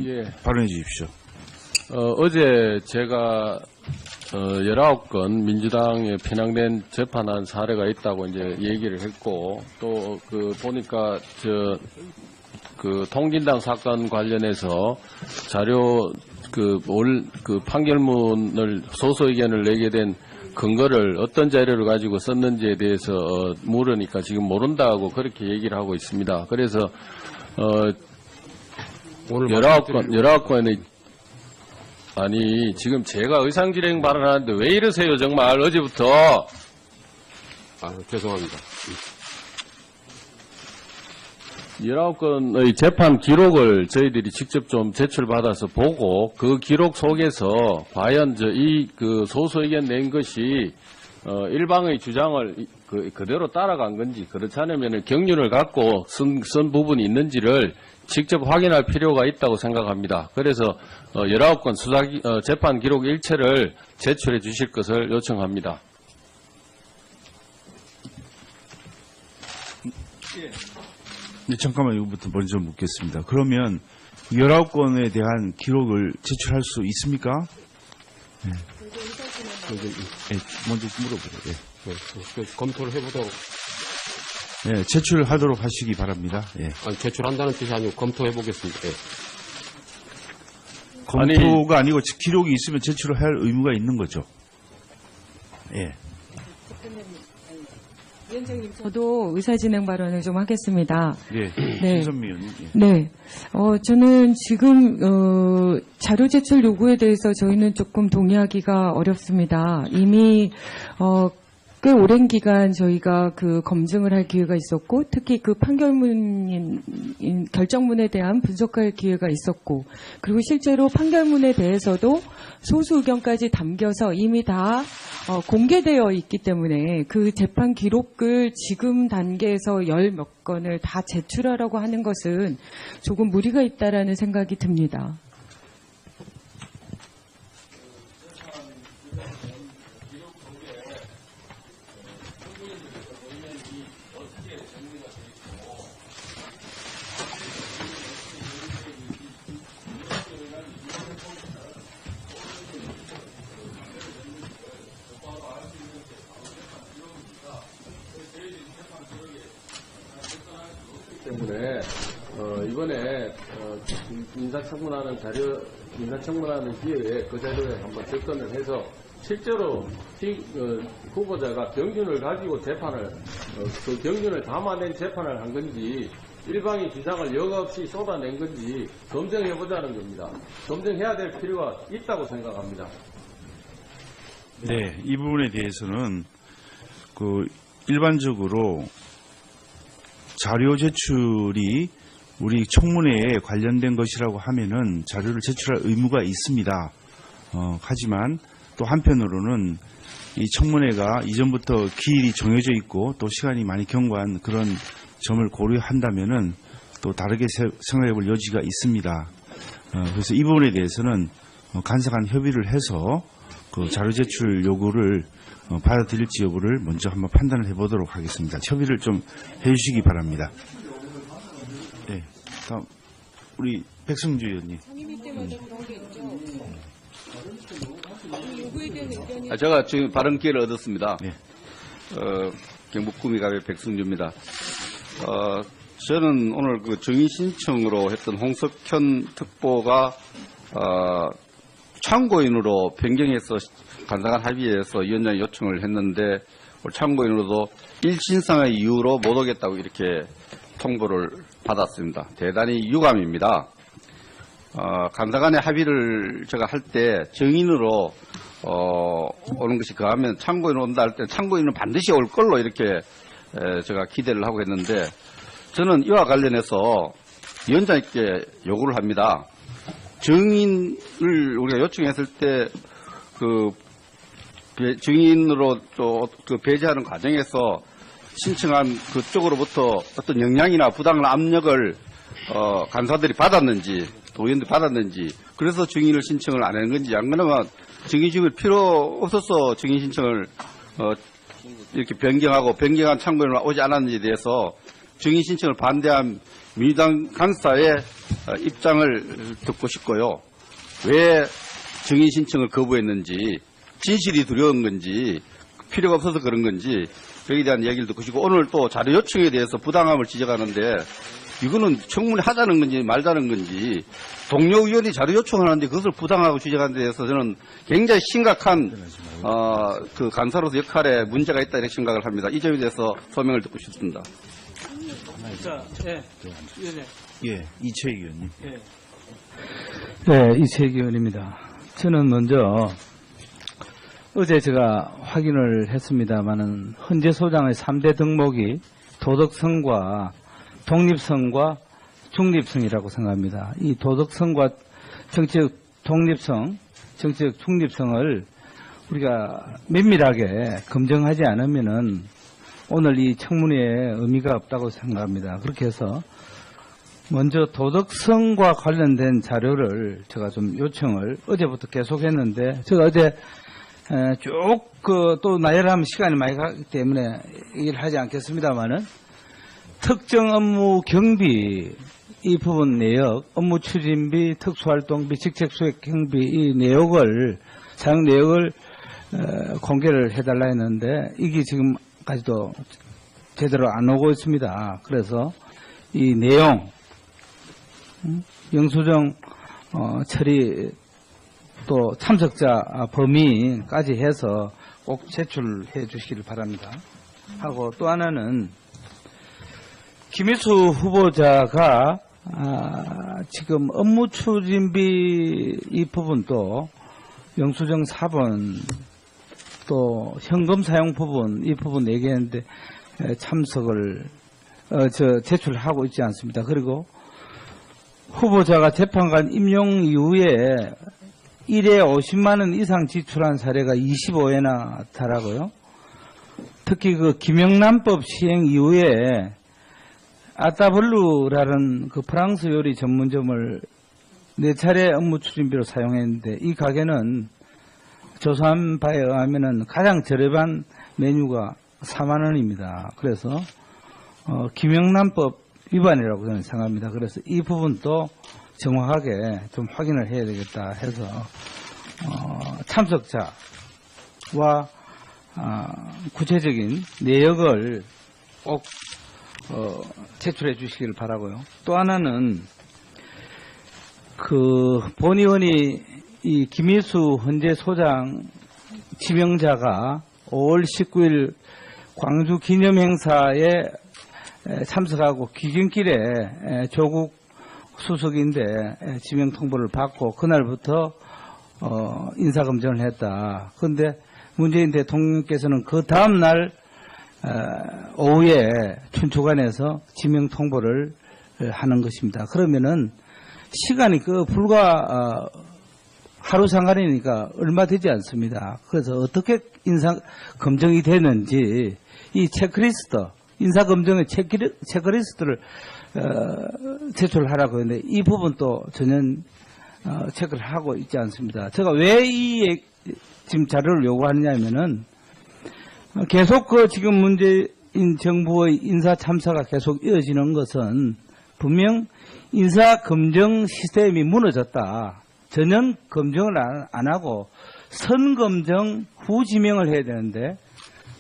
예. 발언해 주십시오. 어제 제가 19건 민주당에 편향된 재판한 사례가 있다고 이제 얘기를 했고, 또 보니까 통진당 사건 관련해서 자료 판결문을 소수 의견을 내게 된 근거를 어떤 자료를 가지고 썼는지에 대해서 물으니까 지금 모른다고 그렇게 얘기를 하고 있습니다. 그래서 오늘 19건의 아니, 지금 제가 의상실행 발언하는데 왜 이러세요, 정말, 어제부터. 죄송합니다. 19건의 재판 기록을 저희들이 직접 좀 제출받아서 보고, 그 기록 속에서 과연 소수 의견 낸 것이, 일방의 주장을 그대로 따라간 건지, 그렇지 않으면 경륜을 갖고 쓴 부분이 있는지를 직접 확인할 필요가 있다고 생각합니다. 그래서 19건 재판 기록 일체를 제출해 주실 것을 요청합니다. 네, 잠깐만 이거부터 먼저 묻겠습니다. 그러면 19건에 대한 기록을 제출할 수 있습니까? 네. 먼저 물어보세요. 네. 검토를 해보도록. 네, 제출하도록 하시기 바랍니다. 예. 제출한다는 뜻이 아니고 검토해보겠습니다. 예. 검토가 아니고 기록이 있으면 제출을 할 의무가 있는 거죠. 예. 위원장님, 저도 의사진행 발언을 좀 하겠습니다. 예. 네. 신선미 의원님. 예. 네. 저는 지금, 자료 제출 요구에 대해서 저희는 조금 동의하기가 어렵습니다. 이미, 꽤 오랜 기간 저희가 검증을 할 기회가 있었고, 특히 결정문에 대한 분석할 기회가 있었고, 그리고 실제로 판결문에 대해서도 소수 의견까지 담겨서 이미 다 공개되어 있기 때문에 그 재판 기록을 지금 단계에서 몇 건을 다 제출하라고 하는 것은 조금 무리가 있다라는 생각이 듭니다. 때문에 이번에 인사청문하는 기회에 그 자료에 한번 접근을 해서 실제로 후보자가 경륜을 가지고 재판을 그 경륜을 담아낸 재판을 한 건지 일방의 주장을 여과없이 쏟아낸 건지 검증해보자는 겁니다. 검증해야 될 필요가 있다고 생각합니다. 네, 이 부분에 대해서는 일반적으로 자료 제출이 우리 청문회에 관련된 것이라고 하면은 자료를 제출할 의무가 있습니다. 하지만 또 한편으로는 이 청문회가 이전부터 기일이 정해져 있고 또 시간이 많이 경과한 그런 점을 고려한다면은 또 다르게 생각해 볼 여지가 있습니다. 그래서 이 부분에 대해서는 간략한 협의를 해서 그 자료 제출 요구를 받아들일지 여부를 먼저 한번 판단을 해보도록 하겠습니다. 협의를 좀 해주시기 바랍니다. 네, 다음 우리 백승주 의원님. 상임위 때마다 그런 게 있죠. 요구에 대한 의견이. 제가 지금 발언 기회를 얻었습니다. 네. 경북 구미갑의 백승주입니다. 저는 오늘 정의 신청으로 했던 홍석현 특보가 참고인으로 변경해서 간사간 합의해서 위원장이 요청을 했는데 참고인으로도 일신상의 이유로 못 오겠다고 이렇게 통보를 받았습니다. 대단히 유감입니다. 간사간의 합의를 제가 할 때 정인으로 오는 것이 그하면 참고인으로 온다 할 때 참고인은 반드시 올 걸로 이렇게 제가 기대를 하고 했는데 저는 이와 관련해서 위원장님께 요구를 합니다. 정인을 우리가 요청했을 때 증인으로 또 배제하는 과정에서 신청한 그쪽으로부터 어떤 영향이나 부당한 압력을 간사들이 받았는지 또 의원들이 받았는지 그래서 증인을 신청을 안 하는 건지 안 그러면 증인 신청을 필요 없어서 증인 신청을 이렇게 변경한 참고인으로 오지 않았는지에 대해서 증인 신청을 반대한 민주당 간사의 입장을 듣고 싶고요. 왜 증인 신청을 거부했는지, 진실이 두려운 건지, 필요가 없어서 그런 건지, 여기에 대한 얘기를 듣고 싶고, 오늘 또 자료 요청에 대해서 부당함을 지적하는데, 이거는 청문회 하자는 건지 말자는 건지, 동료 의원이 자료 요청하는데 그것을 부당하고 지적하는 데 대해서 저는 굉장히 심각한 그 간사로서 역할에 문제가 있다 이렇게 생각을 합니다. 이 점에 대해서 소명을 듣고 싶습니다. 자, 예. 예, 이채익 의원님. 네, 이채익 의원입니다. 저는 먼저 어제 제가 확인을 했습니다마는 헌재 소장의 3대 덕목이 도덕성과 독립성과 중립성이라고 생각합니다. 이 도덕성과 정치적 독립성, 정치적 중립성을 우리가 면밀하게 검증하지 않으면은 오늘 이 청문회에 의미가 없다고 생각합니다. 그렇게 해서 먼저 도덕성과 관련된 자료를 제가 좀 요청을 어제부터 계속했는데 제가 어제 쭉 또 나열하면 시간이 많이 가기 때문에 얘기를 하지 않겠습니다만은 특정 업무 경비 이 부분 내역, 업무 추진비, 특수활동비, 직책수행 경비 이 내역을 사용 내역을 공개를 해달라 했는데 이게 지금까지도 제대로 안 오고 있습니다. 그래서 이 내용, 영수증 처리 또 참석자 범위까지 해서 꼭 제출해 주시기를 바랍니다. 하고 또 하나는 김희수 후보자가 지금 업무 추진비 이 부분도 영수증 4번 또 현금 사용 부분 이 부분 4개인데 참석을 제출하고 있지 않습니다. 그리고 후보자가 재판관 임용 이후에 1회 50만 원 이상 지출한 사례가 25회나 달하고요. 특히 그 김영란법 시행 이후에 아따블루라는 그 프랑스 요리 전문점을 4차례 업무 추진비로 사용했는데 이 가게는 조사한 바에 의하면은 가장 저렴한 메뉴가 4만 원입니다. 그래서 김영란법 위반이라고 저는 생각합니다. 그래서 이 부분도 정확하게 좀 확인을 해야 되겠다 해서 참석자와 구체적인 내역을 꼭 제출해 주시길 바라고요. 또 하나는 그 본 의원이 이 김희수 헌재 소장 지명자가 5월 19일 광주 기념행사에 참석하고 귀경길에 조국 수석인데 지명 통보를 받고 그날부터 인사검증을 했다. 그런데 문재인 대통령께서는 그 다음날 오후에 춘추관에서 지명 통보를 하는 것입니다. 그러면은 시간이 불과 하루 상관이니까 얼마 되지 않습니다. 그래서 어떻게 인사 검증이 되는지 이 체크리스트, 인사 검증의 체크리스트를 제출하라고 했는데 이 부분도 전혀 체크를 하고 있지 않습니다. 제가 왜 이 지금 자료를 요구하느냐면은 계속 지금 문재인 정부의 인사 참사가 계속 이어지는 것은 분명 인사 검증 시스템이 무너졌다. 전혀 검증을 안 하고 선 검증 후 지명을 해야 되는데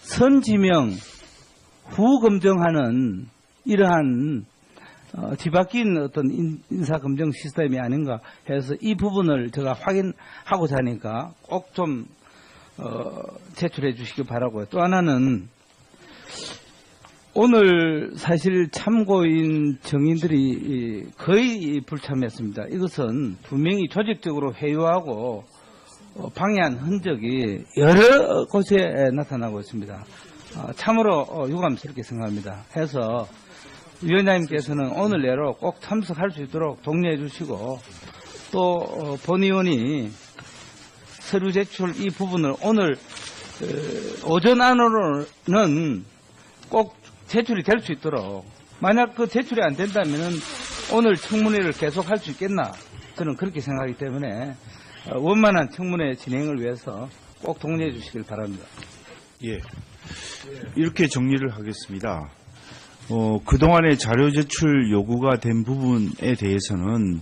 선 지명 후 검증하는 이러한 뒤바뀐 어떤 인사 검증 시스템이 아닌가 해서 이 부분을 제가 확인하고자 하니까 꼭 좀 제출해 주시기 바라고요. 또 하나는 오늘 사실 참고인 정인들이 거의 불참했습니다. 이것은 분명히 조직적으로 회유하고 방해한 흔적이 여러 곳에 나타나고 있습니다. 참으로 유감스럽게 생각합니다. 해서 위원장님께서는 오늘 내로 꼭 참석할 수 있도록 독려해 주시고 또 본 의원이 서류 제출 이 부분을 오늘 오전 안으로는 꼭 제출이 될 수 있도록 만약 그 제출이 안 된다면은 오늘 청문회를 계속 할 수 있겠나 저는 그렇게 생각하기 때문에 원만한 청문회 진행을 위해서 꼭 독려해 주시길 바랍니다. 예. 이렇게 정리를 하겠습니다. 그동안의 자료 제출 요구가 된 부분에 대해서는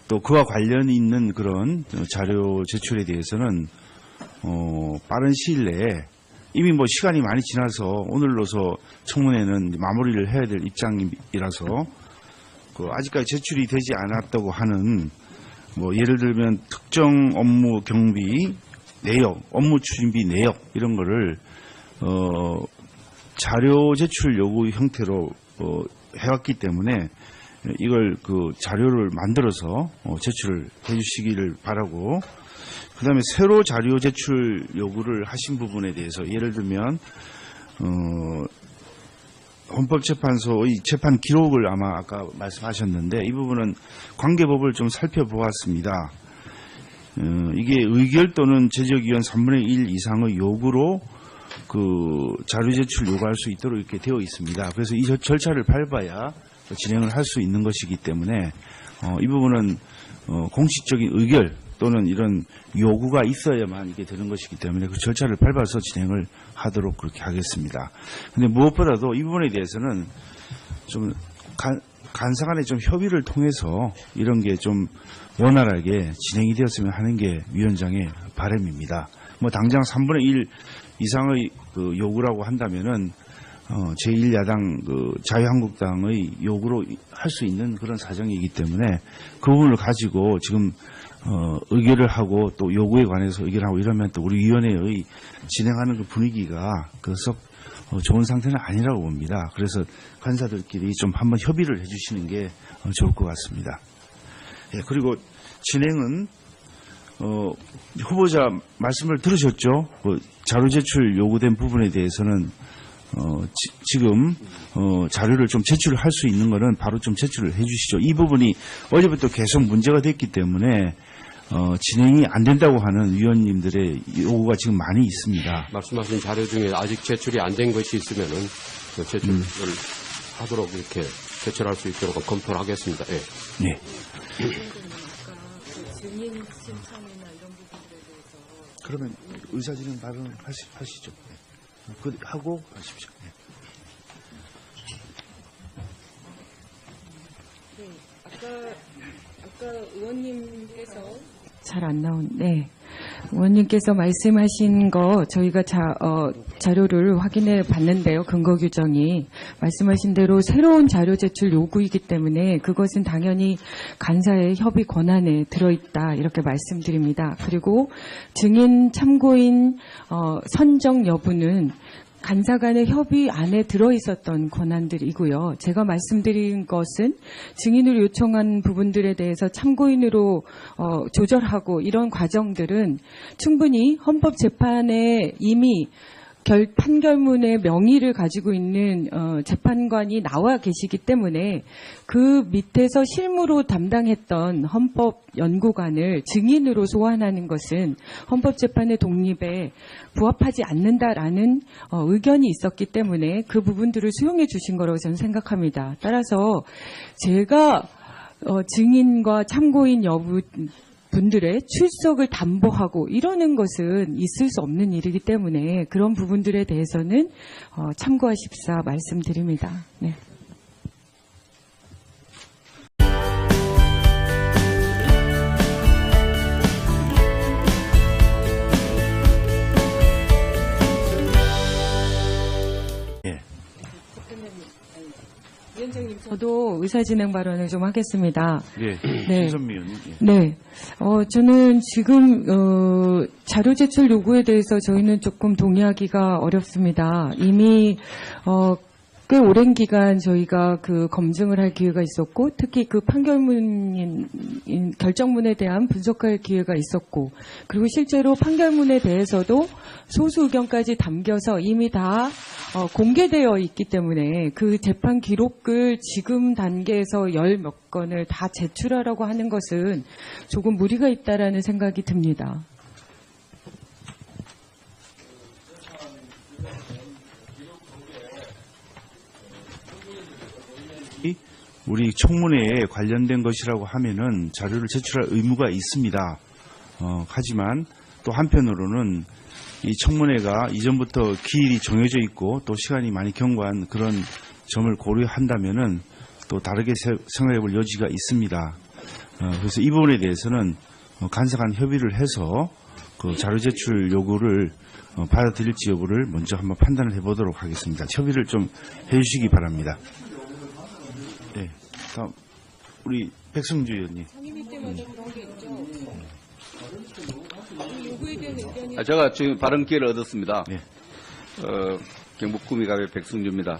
또 그와 관련이 있는 그런 자료 제출에 대해서는 빠른 시일 내에 이미 뭐 시간이 많이 지나서 오늘로서 청문회는 마무리를 해야 될 입장이라서 아직까지 제출이 되지 않았다고 하는 뭐 예를 들면 특정 업무 경비 내역, 업무 추진비 내역 이런 거를 자료 제출 요구 형태로 해왔기 때문에 이걸 그 자료를 만들어서 제출을 해주시기를 바라고, 그다음에 새로 자료 제출 요구를 하신 부분에 대해서 예를 들면 헌법재판소의 재판 기록을 아마 아까 말씀하셨는데 이 부분은 관계법을 좀 살펴보았습니다. 이게 의결 또는 제적위원 3분의 1 이상의 요구로 그 자료 제출 요구할 수 있도록 이렇게 되어 있습니다. 그래서 이 절차를 밟아야 진행을 할 수 있는 것이기 때문에 이 부분은 공식적인 의결 또는 이런 요구가 있어야만 이게 되는 것이기 때문에 그 절차를 밟아서 진행을 하도록 그렇게 하겠습니다. 근데 무엇보다도 이 부분에 대해서는 좀 간사 간에 좀 협의를 통해서 이런 게 좀 원활하게 진행이 되었으면 하는 게 위원장의 바람입니다. 뭐 당장 3분의 1 이상의 그 요구라고 한다면은 제1야당 그 자유한국당의 요구로 할 수 있는 그런 사정이기 때문에 그 부분을 가지고 지금 의결을 하고 또 요구에 관해서 의결하고 이러면 또 우리 위원회의 진행하는 그 분위기가 썩 좋은 상태는 아니라고 봅니다. 그래서 간사들끼리 좀 한번 협의를 해주시는 게 좋을 것 같습니다. 예, 그리고 진행은 후보자 말씀을 들으셨죠? 자료 제출 요구된 부분에 대해서는 지금 자료를 좀 제출을 할 수 있는 거는 바로 좀 제출을 해 주시죠. 이 부분이 어제부터 계속 문제가 됐기 때문에 진행이 안 된다고 하는 위원님들의 요구가 지금 많이 있습니다. 말씀하신 자료 중에 아직 제출이 안 된 것이 있으면은 그 제출을 하도록 이렇게 제출할 수 있도록 검토를 하겠습니다. 예. 네. 증인 신청이나 이런 부분들에 대해서 그러면 의사진행 발언 하시죠. 네. 하고 하십시오. 네. 아까 의원님께서 잘 안 네. 의원님께서 말씀하신 거 저희가 자료를 확인해 봤는데요. 근거 규정이 말씀하신 대로 새로운 자료 제출 요구이기 때문에 그것은 당연히 간사의 협의 권한에 들어있다 이렇게 말씀드립니다. 그리고 증인 참고인 선정 여부는 간사 간의 협의 안에 들어있었던 권한들이고요. 제가 말씀드린 것은 증인을 요청한 부분들에 대해서 참고인으로 조절하고 이런 과정들은 충분히 헌법재판에 이미 판결문의 명의를 가지고 있는 재판관이 나와 계시기 때문에 그 밑에서 실무로 담당했던 헌법연구관을 증인으로 소환하는 것은 헌법재판의 독립에 부합하지 않는다라는 의견이 있었기 때문에 그 부분들을 수용해 주신 거라고 저는 생각합니다. 따라서 제가 증인과 참고인 여부 분들의 출석을 담보하고 이러는 것은 있을 수 없는 일이기 때문에 그런 부분들에 대해서는 참고하십사 말씀드립니다. 네. 위원장님, 저도 의사진행 발언을 좀 하겠습니다. 네. 네. 신선미 의원님. 네. 저는 지금, 자료 제출 요구에 대해서 저희는 조금 동의하기가 어렵습니다. 이미, 꽤 오랜 기간 저희가 그 검증을 할 기회가 있었고, 특히 그 결정문에 대한 분석할 기회가 있었고, 그리고 실제로 판결문에 대해서도 소수 의견까지 담겨서 이미 다 공개되어 있기 때문에 그 재판 기록을 지금 단계에서 몇 건을 다 제출하라고 하는 것은 조금 무리가 있다라는 생각이 듭니다. 우리 청문회에 관련된 것이라고 하면은 자료를 제출할 의무가 있습니다. 하지만 또 한편으로는 이 청문회가 이전부터 기일이 정해져 있고 또 시간이 많이 경과한 그런 점을 고려한다면은 또 다르게 생각해 볼 여지가 있습니다. 그래서 이 부분에 대해서는 간사간 협의를 해서 그 자료 제출 요구를 받아들일지 여부를 먼저 한번 판단을 해보도록 하겠습니다. 협의를 좀 해주시기 바랍니다. 네, 다음 우리 백성주 의원님. 제가 지금 발언 기회를 얻었습니다. 네. 경북구미갑의 백승주입니다.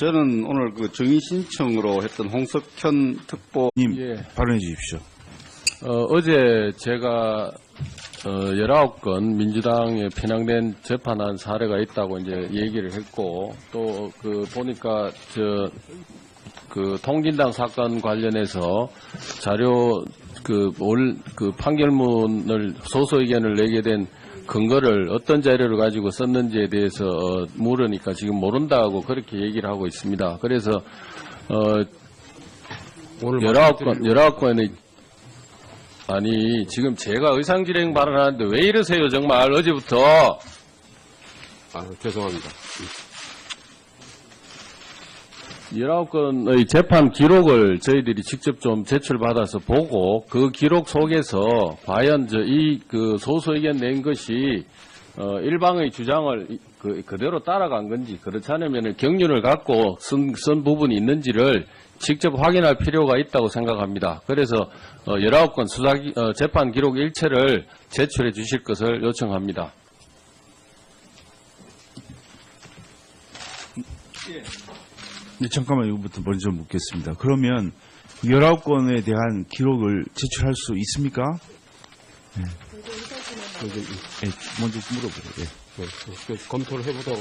저는 오늘 그 정의 신청으로 했던 홍석현 특보 님 예. 발언해 주십시오. 어제 제가 19건 민주당에 편향된 재판한 사례가 있다고 이제 얘기를 했고, 또 보니까 그 통진당 사건 관련해서 자료 판결문을 소수 의견을 내게 된 근거를 어떤 자료를 가지고 썼는지에 대해서 물으니까 지금 모른다고 그렇게 얘기를 하고 있습니다. 그래서 오늘 19건의 아니 지금 제가 의상실행 발언하는데 왜 이러세요 정말 어제부터. 죄송합니다. 19건의 재판 기록을 저희들이 직접 좀 제출받아서 보고 그 기록 속에서 과연 그 소수 의견 낸 것이 일방의 주장을 그대로 따라간 건지 그렇지 않으면 경륜을 갖고 쓴 부분이 있는지를 직접 확인할 필요가 있다고 생각합니다. 그래서 19건 재판 기록 일체를 제출해 주실 것을 요청합니다. 네, 잠깐만 이거부터 먼저 묻겠습니다. 그러면 19건에 대한 기록을 제출할 수 있습니까? 네. 먼저 물어보세요. 검토를 해보도록.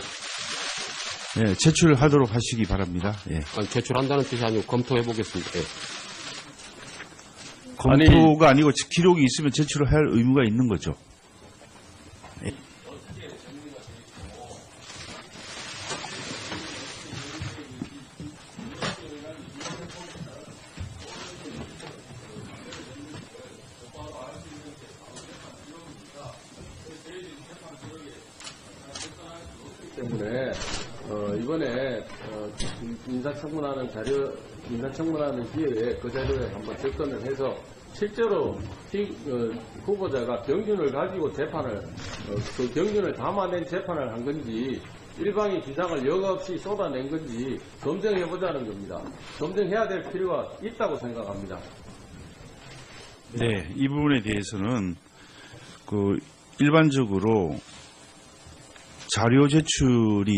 네, 제출하도록 하시기 바랍니다. 예. 제출한다는 뜻이 아니고 검토해보겠습니다. 예. 검토가 아니고 기록이 있으면 제출을 할 의무가 있는 거죠. 때문에 이번에 인사청문하는 기회에 그 자료에 한번 접근을 해서 실제로 후보자가 경륜을 가지고 재판을 그 경륜을 담아낸 재판을 한 건지 일방의 주장을 여과없이 쏟아낸 건지 검증해 보자는 겁니다. 검증해야 될 필요가 있다고 생각합니다. 네, 이 부분에 대해서는 일반적으로 자료 제출이